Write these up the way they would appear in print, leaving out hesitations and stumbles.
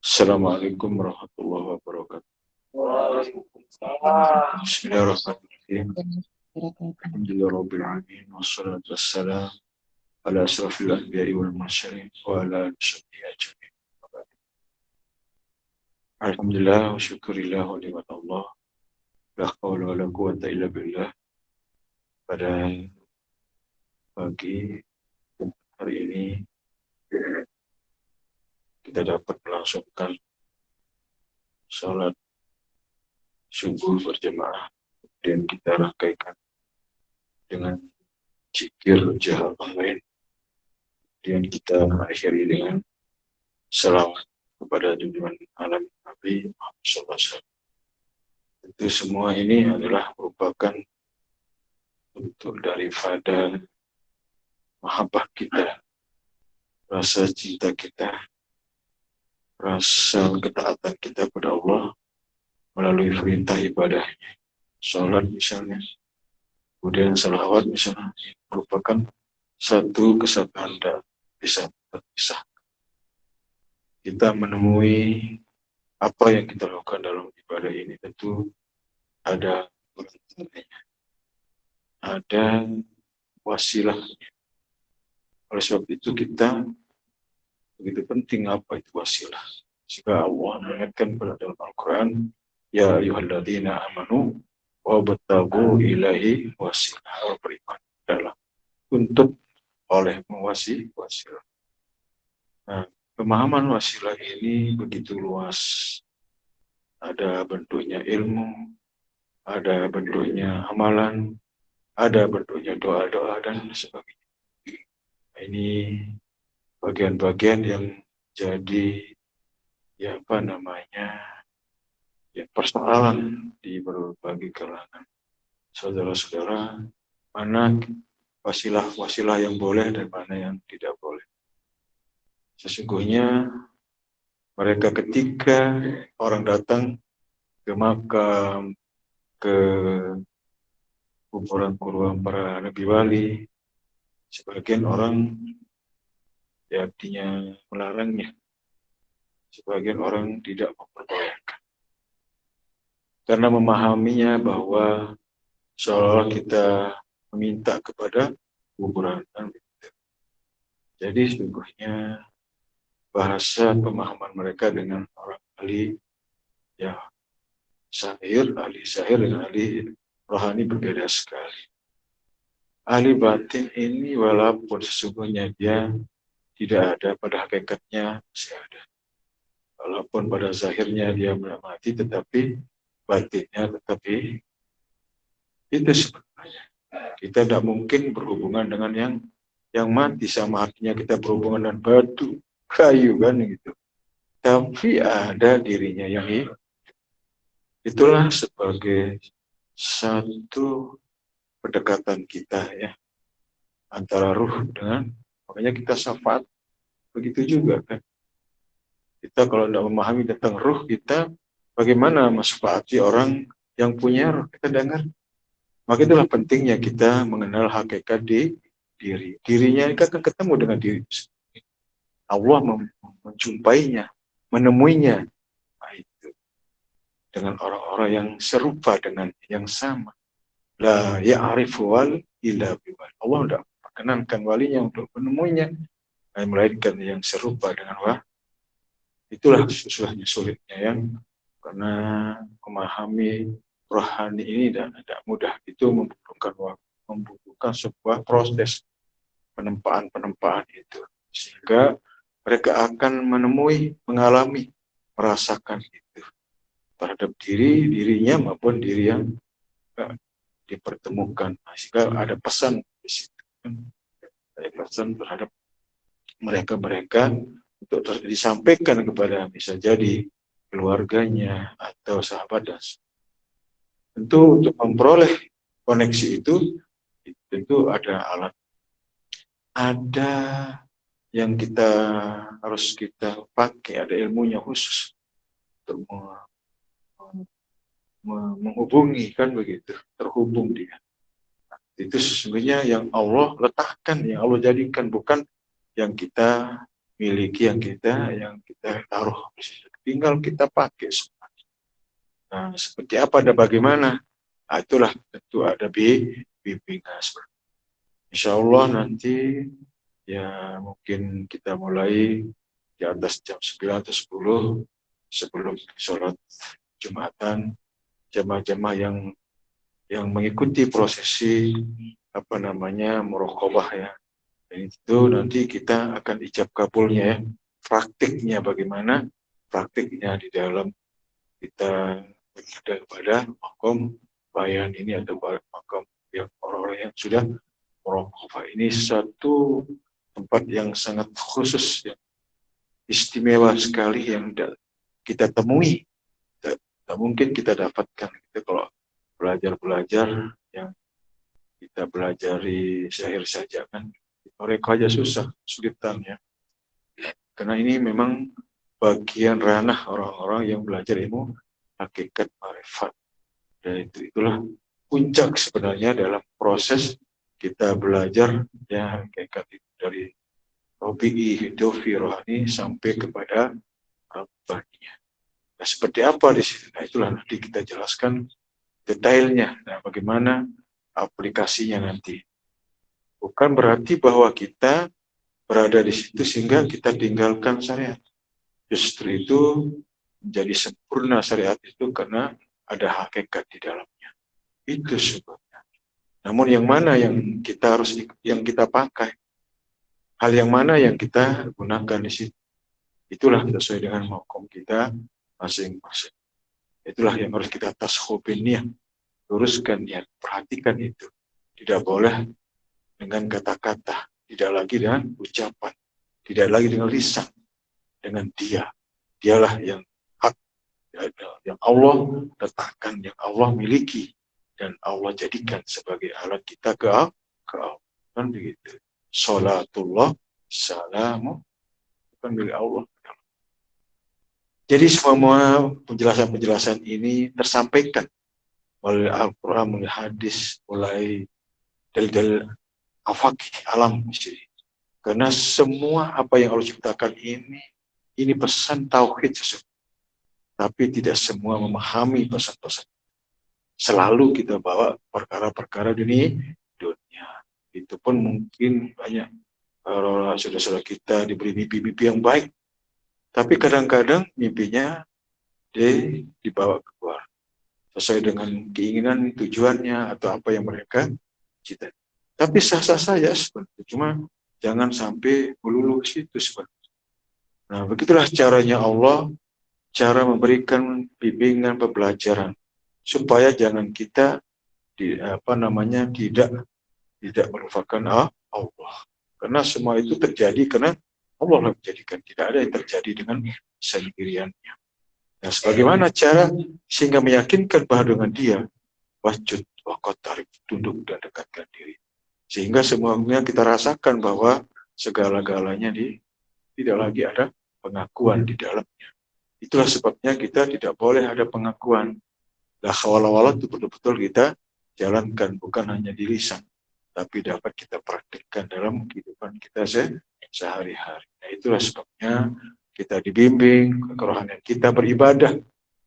Assalamualaikum warahmatullahi wabarakatuh. Bismillahirrahmanirrahim. Alhamdulillahirabbil alamin wassalatu wassalamu ala asrofil anbiya'i wal mursalin wa ala alihi washabbihi ajmain. Alhamdulillah wa syukurillah wa ni'matallah. La haula wa la quwwata illa billah. Pada pagi hari ini kita dapat melangsungkan salat subuh berjamaah dan kita rangkaikan dengan zikir jahar online dan kita akhiri dengan selawat kepada junjungan alam Nabi Muhammad SAW. Itu semua ini adalah merupakan bentuk daripada mahabbah kita, rasa cinta kita, rasa ketaatan kita pada Allah melalui perintah ibadahnya. Salat misalnya, kemudian salawat misalnya, merupakan satu kesatuan dan bisa terpisah. Kita menemui apa yang kita lakukan dalam ibadah ini tentu ada perantaranya, ada wasilahnya. Oleh sebab itu kita begitu penting apa itu wasilah. Jika Allah mengingatkan pada dalam Al-Quran, ya ayyuhalladzina amanu wabtagu ilahi wasilah, beriman dalam untuk oleh wasilah. Nah, pemahaman wasilah ini begitu luas. Ada bentuknya ilmu, ada bentuknya amalan, ada bentuknya doa-doa dan sebagainya. Ini bagian-bagian yang jadi ya persoalan di berbagai kalangan. Saudara-saudara, mana wasilah yang boleh dan mana yang tidak boleh. Sesungguhnya mereka ketika orang datang ke makam, ke kuburan para nabi wali, sebagian orang ya artinya melarangnya, sebagian orang tidak memperbolehkan karena memahaminya bahwa seolah kita meminta kepada kuburan. Jadi sesungguhnya bahasa pemahaman mereka dengan orang ahli ya ahli sahir dengan ahli rohani berbeda sekali. Ahli batin ini walaupun sesungguhnya dia tidak ada, pada hakikatnya masih ada. Walaupun pada zahirnya dia mati, tetapi batinnya tetapi itu sebenarnya. Kita tidak mungkin berhubungan dengan yang mati, sama artinya kita berhubungan dengan batu, kayu kan gitu. Tapi ada dirinya yang hidup. Itulah sebagai satu pendekatan kita ya antara ruh dengan, makanya kita syafaat begitu juga kan. Kita kalau tidak memahami tentang ruh kita, bagaimana mensyafaati orang yang punya ruh? Kita dengar. Maka itulah pentingnya kita mengenal hakikat di diri. Dirinya kita akan ketemu dengan diri sendiri. Allah menjumpainya, menemuinya. Nah, itu. Dengan orang-orang yang serupa dengan yang sama. La ya'rifu wal illa biwal. Allah tidak perkenankan walinya untuk menemuinya, melainkan yang serupa dengan itulah sulitnya yang karena memahami rohani ini dan tidak mudah, itu membutuhkan sebuah proses penempaan itu sehingga mereka akan menemui, mengalami, merasakan itu terhadap dirinya maupun diri yang dipertemukan, sehingga ada pesan di situ, ada pesan terhadap mereka untuk disampaikan kepada bisa jadi keluarganya atau sahabat dan tentu untuk memperoleh koneksi itu tentu ada alat, ada yang harus kita pakai, ada ilmunya khusus untuk menghubungi kan begitu, terhubung dia. Itu sesungguhnya yang Allah letakkan, yang Allah jadikan, bukan yang kita miliki, yang kita taruh. tinggal kita pakai semua. Nah, seperti apa dan bagaimana? Nah, itulah tentu ada bimbingan. Insya Allah nanti ya mungkin kita mulai di atas jam 9 atau 10 sebelum sholat Jumatan, jemaah-jemaah yang mengikuti prosesi muraqabah ya. Dan itu nanti kita akan ijab kabulnya ya. Praktiknya bagaimana? Praktiknya di dalam kita berada pada makom bayan ini atau makom yang orang-orang yang sudah muraqabah. Ini satu tempat yang sangat khusus, yang istimewa sekali yang kita temui. Tak mungkin kita dapatkan gitu kalau belajar yang kita pelajari sehari saja kan. Mereka aja susah, sulitan ya. Karena ini memang bagian ranah orang-orang yang belajar ilmu hakikat marifat. Dan itulah puncak sebenarnya dalam proses kita belajar ya hakikat itu dari Robi'i, Hidofi, Rohani sampai kepada Rabbaninya. Nah, seperti apa di sini? Nah, itulah nanti kita jelaskan detailnya. Nah, bagaimana aplikasinya nanti. Bukan berarti bahwa kita berada di situ sehingga kita tinggalkan syariat. Justru itu menjadi sempurna syariat itu karena ada hakikat di dalamnya. Itu sebabnya. Namun yang mana yang kita pakai? Hal yang mana yang kita gunakan di situ? Itulah sesuai dengan makom kita masing-masing. Itulah yang harus kita tashobin niat, luruskan niat, perhatikan itu. Tidak boleh dengan kata-kata, tidak lagi dengan ucapan, tidak lagi dengan lisan, dengan dia. Dialah yang hak, yang Allah letakkan, yang Allah miliki, dan Allah jadikan sebagai alat kita ke Allah. Kan begitu. Salatullah, salamu, bukan milik Allah. Jadi semua penjelasan-penjelasan ini tersampaikan oleh Al-Quran, melalui hadis, mulai dalil-dalil afaqih alam sendiri. Karena semua apa yang Allah ciptakan ini pesan tauhid sesungguhnya. Tapi tidak semua memahami pesan-pesan. Selalu kita bawa perkara-perkara dunia. Itu pun mungkin banyak saudara-saudara kita diberi mimpi-mimpi yang baik. Tapi kadang-kadang mimpinya dibawa keluar sesuai dengan keinginan, tujuannya, atau apa yang mereka cita. Tapi sah-sah saja sebenarnya. Cuma jangan sampai melulu situ sebenarnya. Nah, begitulah caranya Allah, cara memberikan bimbingan pembelajaran supaya jangan kita tidak melupakan Allah. Karena semua itu terjadi karena Allah menjadikan, tidak ada yang terjadi dengan sendiriannya. Nah, sebagaimana cara sehingga meyakinkan bahwa dengan dia wasjud waqtarib, tunduk dan dekatkan diri. Sehingga semuanya kita rasakan bahwa segala-galanya tidak lagi ada pengakuan di dalamnya. Itulah sebabnya kita tidak boleh ada pengakuan. Lah khawala-wala itu betul-betul kita jalankan, bukan hanya di lisan, tapi dapat kita praktikkan dalam kehidupan kita sehari-hari. Nah, itulah sebabnya kita dibimbing kerohanian kita beribadah.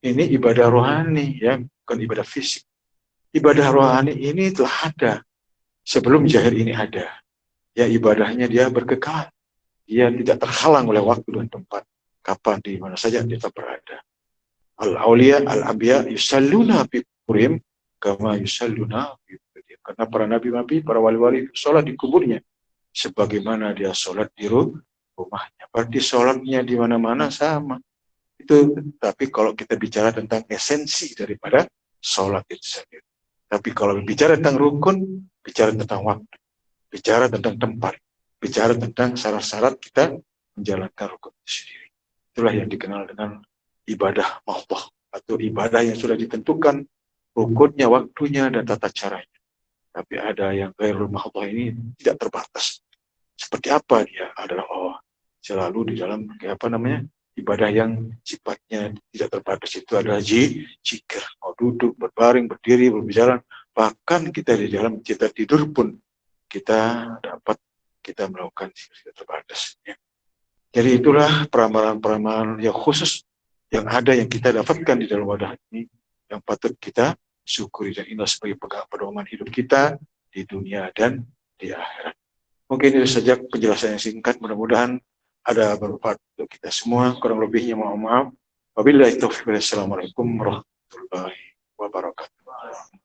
Ini ibadah rohani ya, bukan ibadah fisik. Ibadah rohani ini telah ada sebelum zahir ini ada. Ya, ibadahnya dia berkekal. Dia tidak terhalang oleh waktu dan tempat. Kapan di mana saja kita berada. Al-awliya al-anbiya yusalluna bi quburim kama yusalluna bi quburim. Karena para nabi-nabi, para wali-wali sholat di kuburnya sebagaimana dia sholat di rumahnya. Berarti sholatnya di mana-mana sama. Itu. Tapi kalau kita bicara tentang esensi daripada sholat itu sendiri. Tapi kalau bicara tentang rukun, bicara tentang waktu, bicara tentang tempat, bicara tentang syarat-syarat kita menjalankan rukun itu sendiri. Itulah yang dikenal dengan ibadah mahdhah atau ibadah yang sudah ditentukan rukunnya, waktunya, dan tata caranya. Tapi ada yang ghairul mahdhah ini tidak terbatas. Seperti apa dia adalah Allah selalu di dalam ibadah yang sifatnya tidak terbatas. Itu adalah zikir, mau duduk, berbaring, berdiri, berbicara, bahkan kita di dalam cita tidur pun kita melakukan zikir tidak terbatas ya. Jadi itulah peramalan-peramalan yang khusus yang ada yang kita dapatkan di dalam wadah ini yang patut kita syukuri, dan inilah sebagai pedoman hidup kita di dunia dan di akhirat. Mungkin itu saja penjelasan yang singkat, mudah-mudahan ada bermanfaat untuk kita semua. Kurang lebihnya mohon maaf. Wabillahi taufiq. Wassalamualaikum warahmatullahi wabarakatuh.